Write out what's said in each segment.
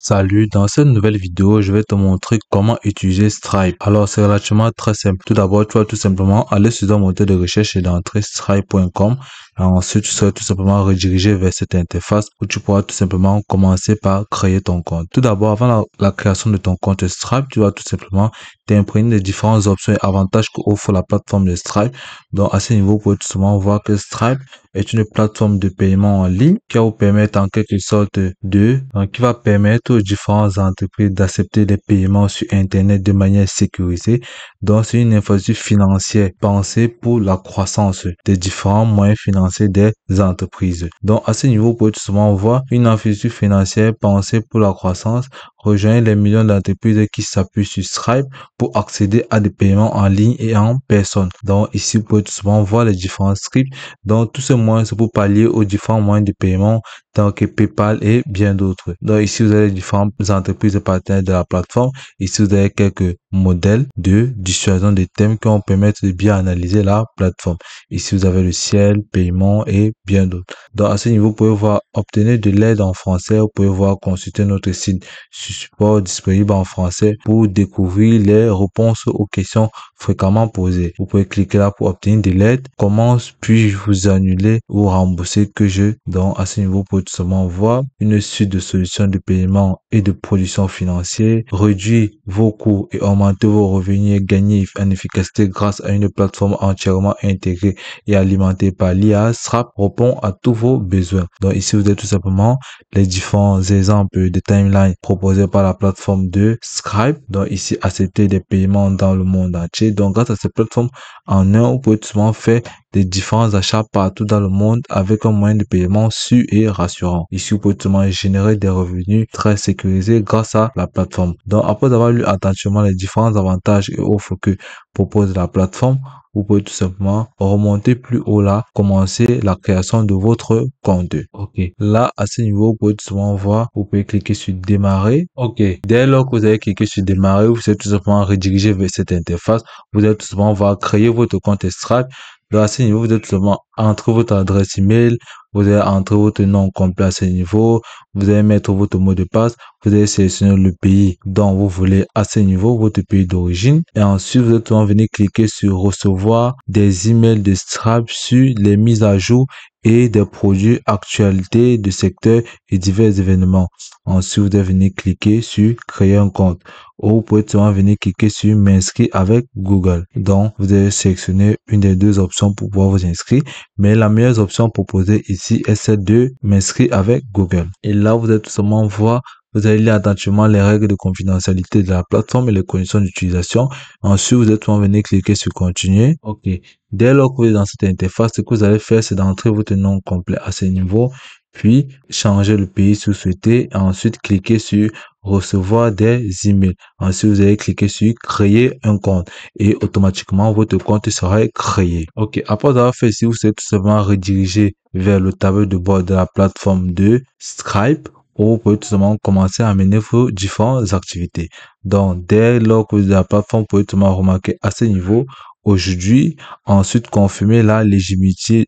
Salut, dans cette nouvelle vidéo, je vais te montrer comment utiliser Stripe. Alors, c'est relativement très simple. Tout d'abord, tu vas tout simplement aller sur ton moteur de recherche et d'entrer stripe.com. Ensuite, tu seras tout simplement redirigé vers cette interface où tu pourras tout simplement commencer par créer ton compte. Tout d'abord, avant la création de ton compte Stripe, tu vas tout simplement t'imprégner des différentes options et avantages qu'offre la plateforme de Stripe. Donc, à ce niveau, vous pouvez tout simplement voir que Stripe est une plateforme de paiement en ligne qui va vous permettre en quelque sorte qui va permettre aux différentes entreprises d'accepter des paiements sur Internet de manière sécurisée. Donc, c'est une infrastructure financière pensée pour la croissance des différents moyens financiers des entreprises. Donc, à ce niveau, vous pouvez tout simplement voir une infrastructure financière pensée pour la croissance rejoindre les millions d'entreprises qui s'appuient sur Stripe pour accéder à des paiements en ligne et en personne. Donc, ici, vous pouvez tout simplement voir les différents scripts. Donc, tous ces moyens, c'est pour pallier aux différents moyens de paiement, tant que PayPal et bien d'autres. Donc, ici, vous avez les différentes entreprises et partenaires de la plateforme. Ici, vous avez quelques modèles de dissuasion des thèmes qui vont permettre de bien analyser la plateforme. Ici, vous avez le ciel, paiement et bien d'autres. Donc, à ce niveau, vous pouvez voir obtenir de l'aide en français. Vous pouvez voir consulter notre site support disponible en français pour découvrir les réponses aux questions fréquemment posées. Vous pouvez cliquer là pour obtenir de l'aide. Comment puis-je vous annuler ou rembourser que je? Donc, à ce niveau, vous pouvez tout simplement voir une suite de solutions de paiement et de production financière, réduire vos coûts et augmenter vos revenus et gagner en efficacité grâce à une plateforme entièrement intégrée et alimentée par l'IA. Stripe répond à tous vos besoins. Donc, ici, vous avez tout simplement les différents exemples de timeline proposés par la plateforme de Stripe. Donc, ici, accepter des paiements dans le monde entier. Donc, grâce à cette plateforme, en un, vous pouvez tout simplement faire des différents achats partout dans le monde avec un moyen de paiement sûr et rassurant. Ici, vous pouvez tout simplement générer des revenus très sécurisés grâce à la plateforme. Donc, après avoir lu attentivement les différents avantages et offres que propose la plateforme, vous pouvez tout simplement remonter plus haut là, commencer la création de votre compte. Ok. Là, à ce niveau, vous pouvez tout simplement voir, vous pouvez cliquer sur démarrer. Ok. Dès lors que vous avez cliqué sur démarrer, vous êtes tout simplement redirigé vers cette interface. Vous allez tout simplement voir créer votre compte Stripe. Donc, à ce niveau, vous êtes tout simplement entrer votre adresse email, vous allez entrer votre nom complet à ce niveau, vous allez mettre votre mot de passe, vous allez sélectionner le pays dont vous voulez à ce niveau, votre pays d'origine, et ensuite vous allez venir cliquer sur recevoir des emails de Stripe sur les mises à jour et des produits actualités de secteur et divers événements. Ensuite, vous devez venir cliquer sur créer un compte ou vous pouvez venir cliquer sur m'inscrire avec Google. Donc, vous allez sélectionner une des deux options pour pouvoir vous inscrire, mais la meilleure option proposée ici est celle de m'inscrire avec Google. Et là, vous allez tout simplement voir, vous allez lire attentivement les règles de confidentialité de la plateforme et les conditions d'utilisation. Ensuite, vous allez venir cliquer sur continuer. OK. Dès lors que vous êtes dans cette interface, ce que vous allez faire, c'est d'entrer votre nom complet à ce niveau, puis changer le pays si vous souhaitez, et ensuite cliquer sur recevoir des emails. Ensuite, vous allez cliquer sur créer un compte et automatiquement votre compte sera créé. Ok, après avoir fait ici, vous êtes tout simplement redirigé vers le tableau de bord de la plateforme de Stripe où vous pouvez tout simplement commencer à mener vos différentes activités. Donc, dès lors que vous êtes à la plateforme, vous pouvez tout simplement remarquer à ce niveau aujourd'hui, ensuite confirmer la légitimité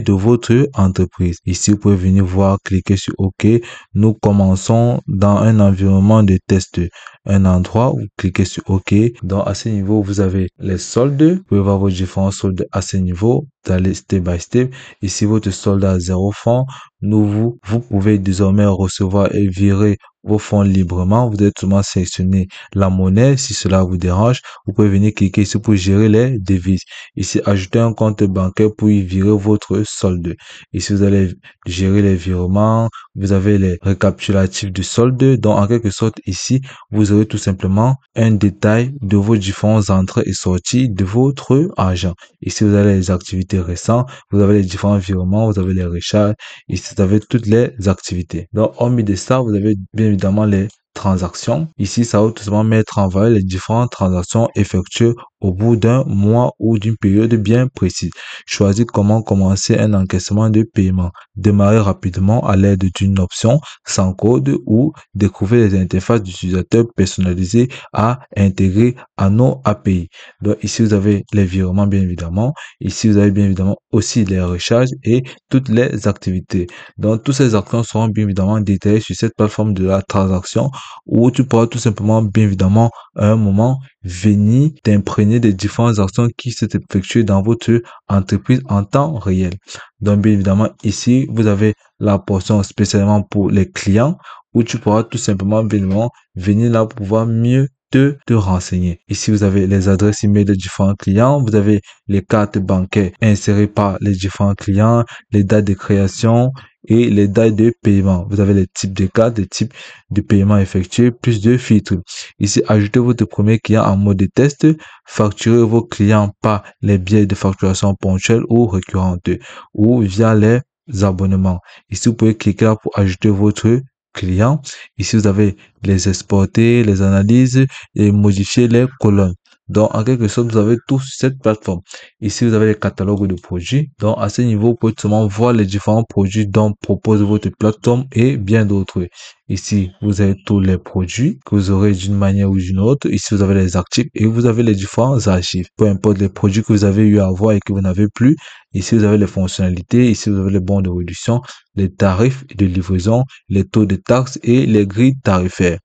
de votre entreprise. Ici, vous pouvez venir voir, cliquer sur OK. Nous commençons dans un environnement de test, un endroit où vous cliquez sur OK. Donc, à ce niveau, vous avez les soldes. Vous pouvez voir vos différents soldes à ce niveau. Vous allez step by step. Ici, votre solde à 0 francs. Vous pouvez désormais recevoir et virer vos fonds librement. Vous devez tout simplement sélectionner la monnaie si cela vous dérange. Vous pouvez venir cliquer ici pour gérer les devises. Ici, ajouter un compte bancaire pour y virer votre solde. Ici, vous allez gérer les virements. Vous avez les récapitulatifs du solde. Donc, en quelque sorte, ici, vous aurez tout simplement un détail de vos différentes entrées et sorties de votre argent. Ici, vous avez les activités récentes. Vous avez les différents virements. Vous avez les recharges. Ici, vous avez toutes les activités. Donc, hormis de ça, vous avez bien évidemment les transactions. Ici, ça va tout simplement mettre en valeur les différentes transactions effectuées au bout d'un mois ou d'une période bien précise. Choisir comment commencer un encaissement de paiement. Démarrer rapidement à l'aide d'une option sans code ou découvrir les interfaces d'utilisateurs personnalisées à intégrer à nos API. Donc ici, vous avez les virements, bien évidemment. Ici, vous avez bien évidemment aussi les recharges et toutes les activités. Donc, toutes ces actions seront bien évidemment détaillées sur cette plateforme de la transaction où tu pourras tout simplement, bien évidemment, à un moment, venir t'imprégner des différentes actions qui s'effectuent dans votre entreprise en temps réel. Donc, bien évidemment, ici, vous avez la portion spécialement pour les clients où tu pourras tout simplement, bien évidemment, venir là pour pouvoir mieux te renseigner. Ici, vous avez les adresses email des différents clients, vous avez les cartes bancaires insérées par les différents clients, les dates de création et les dates de paiement. Vous avez les types de cartes, les types de paiement effectués, plus de filtres. Ici, ajoutez votre premier client en mode de test, facturez vos clients par les biais de facturation ponctuelle ou récurrente ou via les abonnements. Ici, vous pouvez cliquer là pour ajouter votre client. Ici, vous avez les exporter, les analyses et modifier les colonnes. Donc, en quelque sorte, vous avez tout sur cette plateforme. Ici, vous avez les catalogues de produits. Donc, à ce niveau, vous pouvez seulement voir les différents produits dont propose votre plateforme et bien d'autres. Ici, vous avez tous les produits que vous aurez d'une manière ou d'une autre. Ici, vous avez les articles et vous avez les différents archives. Peu importe les produits que vous avez eu à voir et que vous n'avez plus. Ici, vous avez les fonctionnalités. Ici, vous avez les bons de réduction, les tarifs de livraison, les taux de taxes et les grilles tarifaires.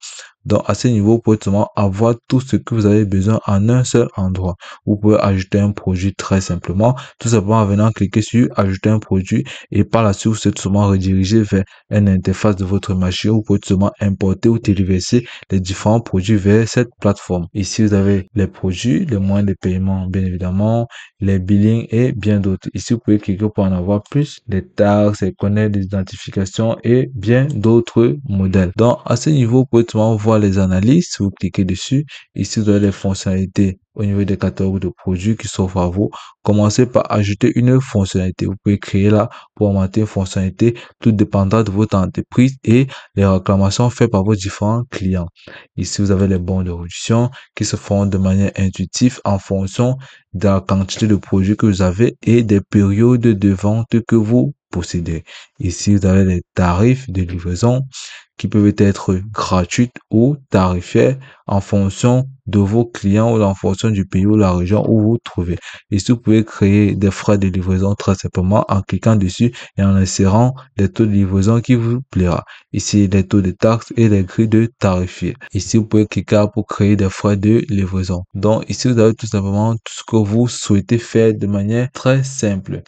Donc, à ce niveau, vous pouvez seulement avoir tout ce que vous avez besoin en un seul endroit. Vous pouvez ajouter un produit très simplement, tout simplement en venant cliquer sur ajouter un produit et par la suite, vous êtes seulement redirigé vers une interface de votre machine. Vous pouvez seulement importer ou téléverser les différents produits vers cette plateforme. Ici, vous avez les produits, les moyens de paiement, bien évidemment, les billings et bien d'autres. Ici, vous pouvez cliquer pour en avoir plus, les taxes, les connaître, les identifications et bien d'autres modèles. Donc, à ce niveau, vous pouvez seulement voir les analyses. Si vous cliquez dessus, ici, vous avez les fonctionnalités au niveau des catalogues de produits qui s'offrent à vous. Commencez par ajouter une fonctionnalité. Vous pouvez créer là pour augmenter une fonctionnalité tout dépendant de votre entreprise et les réclamations faites par vos différents clients. Ici, vous avez les bons de réduction qui se font de manière intuitive en fonction de la quantité de produits que vous avez et des périodes de vente que vous possédez. Ici, vous avez les tarifs de livraison qui peuvent être gratuites ou tarifaires en fonction de vos clients ou en fonction du pays ou la région où vous vous trouvez. Ici, vous pouvez créer des frais de livraison très simplement en cliquant dessus et en insérant les taux de livraison qui vous plaira. Ici, les taux de taxes et les grilles de tarifiés. Ici, vous pouvez cliquer pour créer des frais de livraison. Donc, ici, vous avez tout simplement tout ce que vous souhaitez faire de manière très simple.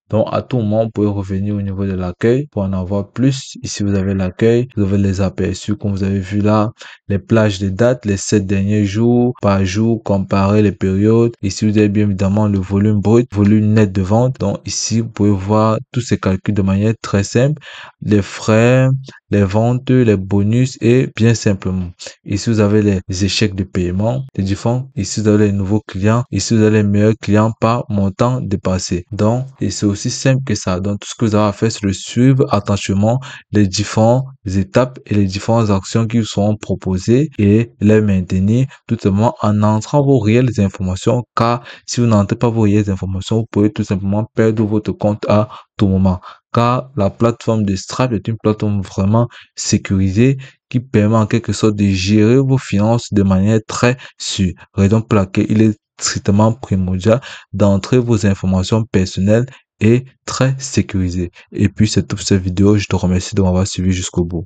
Donc, à tout moment, vous pouvez revenir au niveau de l'accueil pour en avoir plus. Ici, vous avez l'accueil, vous avez les aperçus, comme vous avez vu là, les plages de dates, les 7 derniers jours, par jour, comparer les périodes. Ici, vous avez bien évidemment le volume brut, volume net de vente. Donc, ici, vous pouvez voir tous ces calculs de manière très simple. Les frais, les ventes, les bonus et bien simplement. Ici, vous avez les échecs de paiement, les différents. Ici, vous avez les nouveaux clients. Ici, vous avez les meilleurs clients par montant dépassé. Donc, et c'est aussi simple que ça. Donc, tout ce que vous avez à faire, c'est de suivre attentivement les différentes étapes et les différentes actions qui vous seront proposées et les maintenir tout simplement en entrant vos réelles informations. Car si vous n'entrez pas vos réelles informations, vous pouvez tout simplement perdre votre compte à tout moment. Car la plateforme de Stripe est une plateforme vraiment sécurisée qui permet en quelque sorte de gérer vos finances de manière très sûre. Raison pour laquelle il est strictement primordial d'entrer vos informations personnelles et très sécurisées. Et puis c'est tout pour cette vidéo. Je te remercie de m'avoir suivi jusqu'au bout.